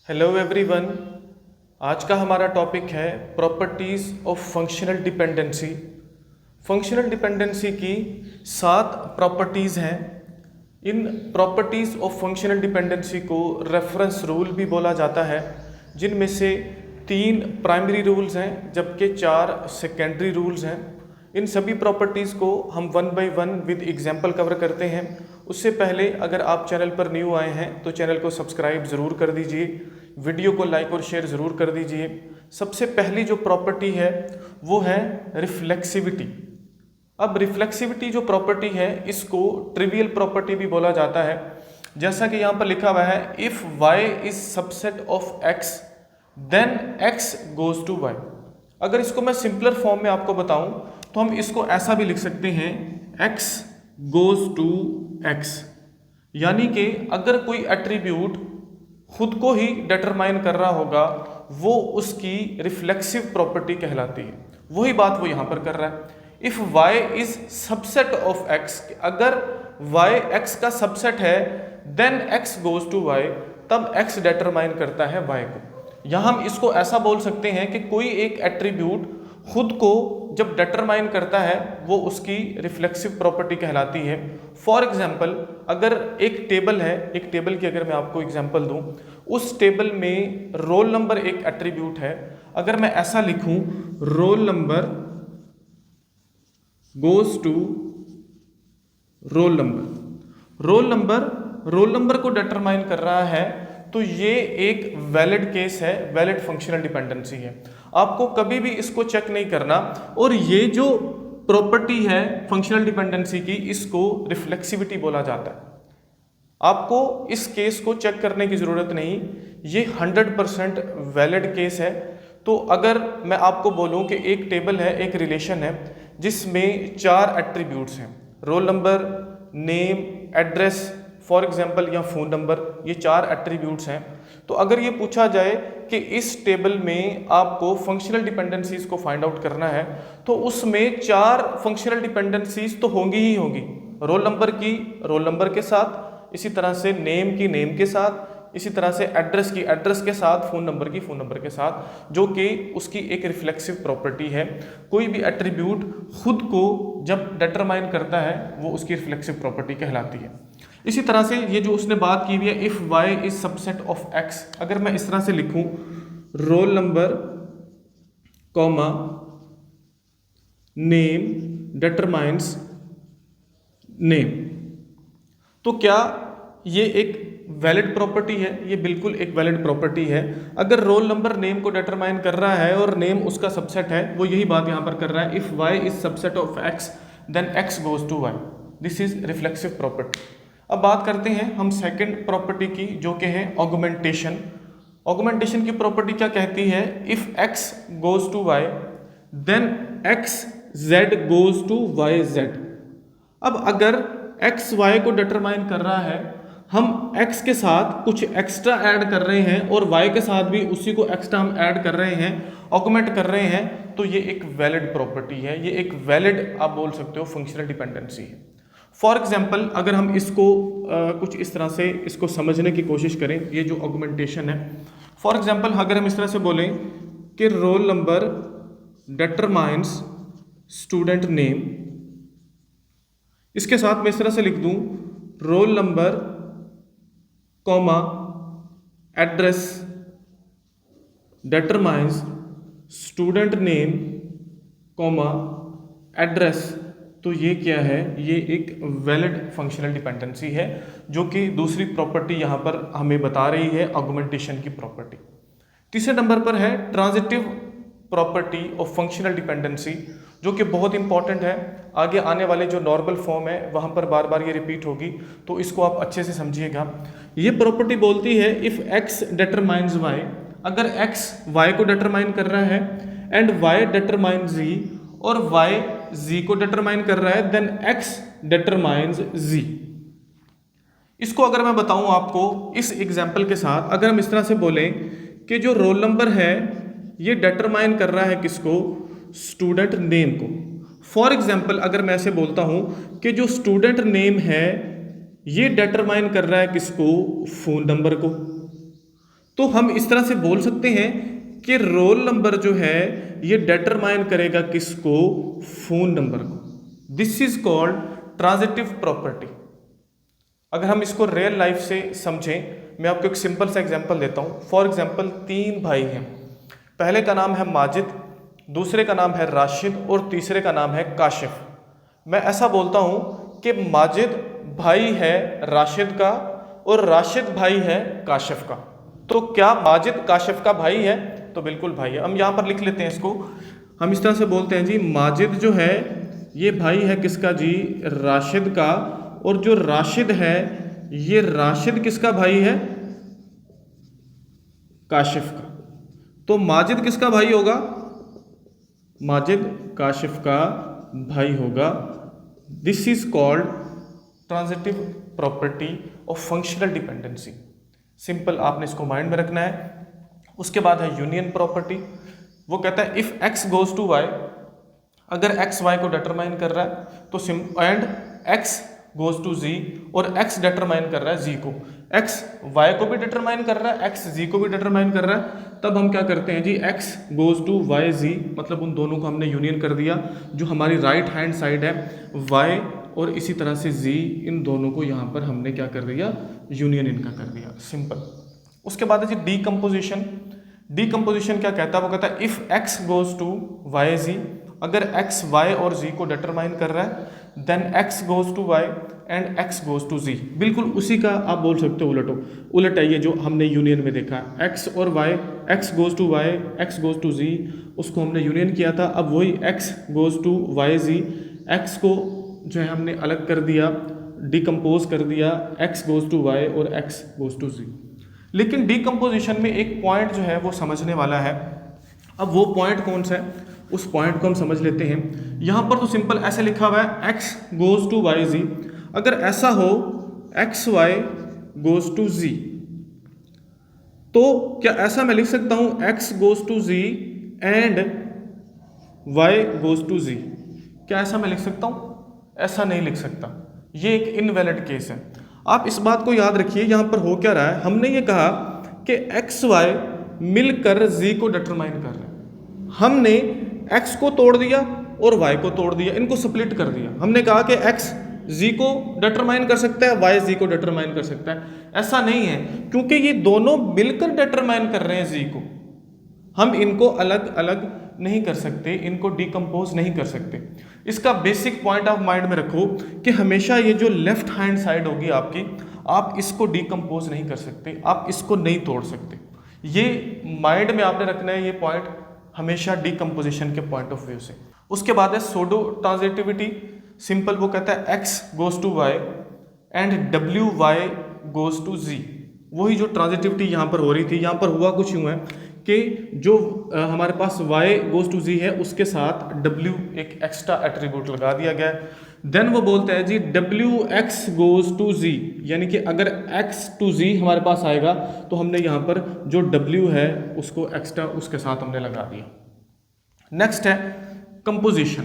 Hello everyone. आज का हमारा टॉपिक है properties of functional dependency. Functional dependency की 7 प्रॉपर्टीज़ हैं। इन प्रॉपर्टीज़ ऑफ फंक्शनल डिपेंडेंसी को रेफरेंस रूल भी बोला जाता है, जिनमें से 3 प्राइमरी रूल्स हैं जबकि 4 सेकेंडरी रूल्स हैं। इन सभी प्रॉपर्टीज़ को हम one by one with example cover करते हैं। उससे पहले अगर आप चैनल पर न्यू आए हैं तो चैनल को सब्सक्राइब ज़रूर कर दीजिए, वीडियो को लाइक और शेयर ज़रूर कर दीजिए। सबसे पहली जो प्रॉपर्टी है वो है रिफ्लेक्सिविटी। अब रिफ्लेक्सिविटी जो प्रॉपर्टी है इसको ट्रिवियल प्रॉपर्टी भी बोला जाता है। जैसा कि यहाँ पर लिखा हुआ है, if y is subset of x then x goes to y। अगर इसको मैं सिंपलर फॉर्म में आपको बताऊं तो हम इसको ऐसा भी लिख सकते हैं, x गोज टू x। यानी कि अगर कोई एट्रीब्यूट खुद को ही डिटरमाइन कर रहा होगा वो उसकी रिफ्लेक्सिव प्रॉपर्टी कहलाती है। वही बात वो यहाँ पर कर रहा है। If y is subset of x, अगर y x का सबसेट है then x goes to y, तब x डिटरमाइन करता है y को। यहाँ हम इसको ऐसा बोल सकते हैं कि कोई एक एट्रीब्यूट खुद को जब डिटरमाइन करता है वो उसकी रिफ्लेक्सिव प्रॉपर्टी कहलाती है। फॉर एग्जाम्पल, अगर एक टेबल है, एक टेबल की अगर मैं आपको एग्जाम्पल दूं, उस टेबल में रोल नंबर एक एट्रीब्यूट है। अगर मैं ऐसा लिखूं, roll number goes to roll number को डिटरमाइन कर रहा है, तो ये एक वैलिड केस है, वैलिड फंक्शनल डिपेंडेंसी है। आपको कभी भी इसको चेक नहीं करना। और ये जो प्रॉपर्टी है फंक्शनल डिपेंडेंसी की, इसको रिफ्लेक्सिविटी बोला जाता है। आपको इस केस को चेक करने की ज़रूरत नहीं, ये 100% वैलिड केस है। तो अगर मैं आपको बोलूं कि एक टेबल है, एक रिलेशन है जिसमें 4 एट्रीब्यूट्स हैं, roll number, name, address for example या फ़ोन नंबर, ये 4 एट्रीब्यूट्स हैं। तो अगर ये पूछा जाए कि इस टेबल में आपको फंक्शनल डिपेंडेंसीज को फाइंड आउट करना है, तो उसमें 4 फंक्शनल डिपेंडेंसीज तो होंगी ही होंगी। रोल नंबर की रोल नंबर के साथ, इसी तरह से नेम की नेम के साथ, इसी तरह से एड्रेस की एड्रेस के साथ, फ़ोन नंबर की फ़ोन नंबर के साथ, जो कि उसकी एक रिफ्लेक्सिव प्रॉपर्टी है। कोई भी एट्रीब्यूट खुद को जब डिटरमाइन करता है वो उसकी रिफ्लेक्सिव प्रॉपर्टी कहलाती है। इसी तरह से ये जो उसने बात की हुई है, if y is subset of x, अगर मैं इस तरह से लिखूं, roll number comma name determines name, तो क्या ये एक वैलिड प्रॉपर्टी है? ये बिल्कुल एक वैलिड प्रॉपर्टी है। अगर रोल नंबर नेम को डिटरमाइन कर रहा है और नेम उसका सबसेट है, वो यही बात यहाँ पर कर रहा है, if y is subset of x then x goes to y, this is reflexive property. अब बात करते हैं हम सेकंड प्रॉपर्टी की, जो कि है ऑगमेंटेशन। ऑगमेंटेशन की प्रॉपर्टी क्या कहती है? If x goes to y then x z goes to y z। अब अगर x y को डिटरमाइन कर रहा है, हम x के साथ कुछ एक्स्ट्रा ऐड कर रहे हैं और y के साथ भी उसी को एक्स्ट्रा हम ऐड कर रहे हैं, ऑगमेंट कर रहे हैं, तो ये एक वैलिड प्रॉपर्टी है, ये एक वैलिड आप बोल सकते हो फंक्शनल डिपेंडेंसी है। फॉर एग्जाम्पल, अगर हम इसको कुछ इस तरह से इसको समझने की कोशिश करें, ये जो ऑगमेंटेशन है, फॉर एग्जाम्पल अगर हम इस तरह से बोलें कि roll number determines student name, इसके साथ मैं इस तरह से लिख दूं, roll number comma address determines student name comma address, तो ये क्या है? ये एक वैलिड फंक्शनल डिपेंडेंसी है, जो कि दूसरी प्रॉपर्टी यहाँ पर हमें बता रही है, ऑगमेंटेशन की प्रॉपर्टी। तीसरे नंबर पर है transitive property of functional dependency, जो कि बहुत इंपॉर्टेंट है। आगे आने वाले जो नॉर्मल फॉर्म है वहाँ पर बार बार ये रिपीट होगी, तो इसको आप अच्छे से समझिएगा। ये प्रॉपर्टी बोलती है इफ़ x डिटरमाइंस y, अगर x y को डिटरमाइन कर रहा है एंड y डिटरमाइन z, और y z को डिटरमाइन कर रहा है, देन x डिटरमाइंस z। इसको अगर मैं बताऊं आपको इस एग्जाम्पल के साथ, अगर हम इस तरह से बोलें कि जो रोल नंबर है ये डिटरमाइन कर रहा है किसको? स्टूडेंट नेम को। फॉर एग्जाम्पल अगर मैं ऐसे बोलता हूं कि जो स्टूडेंट नेम है ये डिटरमाइन कर रहा है किसको? फ़ोन नंबर को। तो हम इस तरह से बोल सकते हैं कि रोल नंबर जो है ये डिटरमाइन करेगा किसको, फोन नंबर को। This is called transitive property. अगर हम इसको रियल लाइफ से समझें, मैं आपको एक सिंपल सा एग्जांपल देता हूँ। फॉर एग्जांपल 3 भाई हैं, पहले का नाम है माजिद, दूसरे का नाम है राशिद और तीसरे का नाम है काशिफ। मैं ऐसा बोलता हूँ कि माजिद भाई है राशिद का और राशिद भाई है काशिफ का। तो क्या माजिद काशिफ का भाई है? तो बिल्कुल भाई है। हम यहाँ पर लिख लेते हैं इसको, हम इस तरह से बोलते हैं जी, माजिद जो है ये भाई है किसका जी, राशिद का, और जो राशिद है ये राशिद किसका भाई है, काशिफ का। तो माजिद किसका भाई होगा, माजिद काशिफ का भाई होगा। This is called transitive property of functional dependency. Simple, आपने इसको माइंड में रखना है। उसके बाद है यूनियन प्रॉपर्टी। वो कहता है if x goes to y, अगर x y को डिटरमाइन कर रहा है तो and x goes to z, और x डिटरमाइन कर रहा है z को, x y को भी डिटरमाइन कर रहा है, x z को भी डिटरमाइन कर रहा है, तब हम क्या करते हैं जी, x goes to y z, मतलब उन दोनों को हमने यूनियन कर दिया। जो हमारी राइट हैंड साइड है y और इसी तरह से z, इन दोनों को यहाँ पर हमने क्या कर दिया, यूनियन इनका कर दिया। सिंपल। उसके बाद है जी डीकम्पोजिशन। डीकम्पोजिशन क्या कहता है, वो कहता है if x goes to y z, अगर x y और z को डिटरमाइन कर रहा है then x goes to y and x goes to z। बिल्कुल उसी का आप बोल सकते हो उलट है ये जो हमने यूनियन में देखा, x और y, x goes to y, x goes to z, उसको हमने यूनियन किया था। अब वही x goes to y z, x को जो है हमने अलग कर दिया, डिकम्पोज कर दिया, x गोज टू y और x गोज टू z। लेकिन डीकम्पोजिशन में एक पॉइंट जो है वो समझने वाला है। अब वो पॉइंट कौन सा है, उस पॉइंट को हम समझ लेते हैं। यहाँ पर तो सिंपल ऐसे लिखा हुआ है x goes to y z। अगर ऐसा हो x y goes to z, तो क्या ऐसा मैं लिख सकता हूँ x goes to z and y goes to z? क्या ऐसा मैं लिख सकता हूँ? ऐसा नहीं लिख सकता, ये एक इनवैलिड केस है। आप इस बात को याद रखिए, यहाँ पर हो क्या रहा है, हमने ये कहा कि x y मिलकर z को डिटरमाइन कर रहे हैं। हमने x को तोड़ दिया और y को तोड़ दिया, इनको स्प्लिट कर दिया। हमने कहा कि x z को डिटरमाइन कर सकता है, y z को डिटरमाइन कर सकता है। ऐसा नहीं है, क्योंकि ये दोनों मिलकर डिटरमाइन कर रहे हैं z को। हम इनको अलग अलग नहीं कर सकते, इनको डिकम्पोज नहीं कर सकते। इसका बेसिक पॉइंट ऑफ माइंड में रखो कि हमेशा ये जो लेफ्ट हैंड साइड होगी आपकी, आप इसको डिकम्पोज नहीं कर सकते, आप इसको नहीं तोड़ सकते। ये माइंड में आपने रखना है, ये पॉइंट हमेशा डिकम्पोजिशन के पॉइंट ऑफ व्यू से। उसके बाद है सोडो ट्रांजिटिविटी। सिंपल, वो कहता है x goes to y and WY goes to z। वही जो ट्रांजिटिविटी यहाँ पर हो रही थी, यहाँ पर हुआ कुछ यूँ है कि जो हमारे पास y गोज टू z है उसके साथ w एक एक्स्ट्रा एट्रीब्यूट लगा दिया गया है। देन वो बोलता है जी WX गोज टू z, यानी कि अगर x टू z हमारे पास आएगा तो हमने यहाँ पर जो w है उसको एक्स्ट्रा उसके साथ हमने लगा दिया। नेक्स्ट है कंपोजिशन।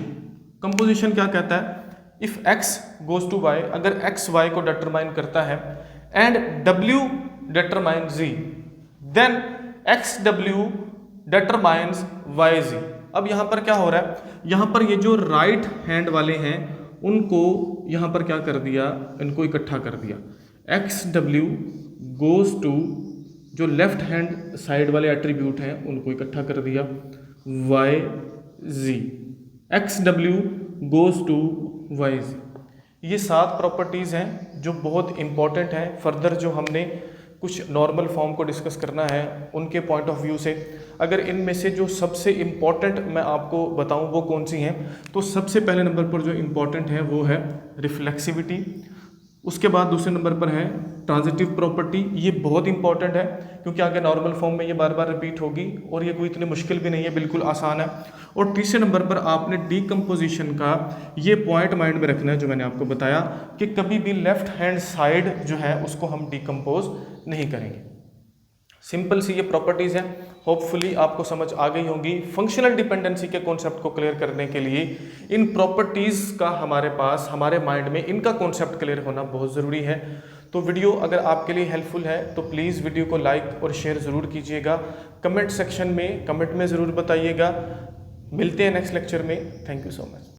कंपोजिशन क्या कहता है, if x goes to y, अगर x y को डिटरमाइन करता है and w determine z, then xw determines yz। अब यहाँ पर क्या हो रहा है, यहाँ पर ये जो राइट हैंड वाले हैं उनको यहाँ पर क्या कर दिया, इनको इकट्ठा कर दिया। xw गोज टू जो लेफ्ट हैंड साइड वाले एट्रीब्यूट हैं उनको इकट्ठा कर दिया, yz, xw goes to yz। ये 7 प्रॉपर्टीज़ हैं जो बहुत इंपॉर्टेंट हैं। फर्दर जो हमने कुछ नॉर्मल फॉर्म को डिस्कस करना है उनके पॉइंट ऑफ व्यू से, अगर इनमें से जो सबसे इम्पॉर्टेंट मैं आपको बताऊं वो कौन सी हैं, तो सबसे पहले नंबर पर जो इम्पॉर्टेंट है वो है रिफ्लेक्सिविटी। उसके बाद दूसरे नंबर पर है ट्रांजिटिव प्रॉपर्टी। ये बहुत इंपॉर्टेंट है क्योंकि आगे नॉर्मल फॉर्म में ये बार बार रिपीट होगी और ये कोई इतनी मुश्किल भी नहीं है, बिल्कुल आसान है। और तीसरे नंबर पर आपने डीकम्पोजिशन का ये पॉइंट माइंड में रखना है जो मैंने आपको बताया कि कभी भी लेफ्ट हैंड साइड जो है उसको हम डीकम्पोज नहीं करेंगे। सिंपल सी ये प्रॉपर्टीज़ हैं। होपफुली आपको समझ आ गई होंगी। फंक्शनल डिपेंडेंसी के कॉन्सेप्ट को क्लियर करने के लिए इन प्रॉपर्टीज़ का हमारे पास हमारे माइंड में इनका कॉन्सेप्ट क्लियर होना बहुत ज़रूरी है। तो वीडियो अगर आपके लिए हेल्पफुल है तो प्लीज़ वीडियो को लाइक और शेयर ज़रूर कीजिएगा। कमेंट सेक्शन में कमेंट में ज़रूर बताइएगा। मिलते हैं नेक्स्ट लेक्चर में। Thank you so much.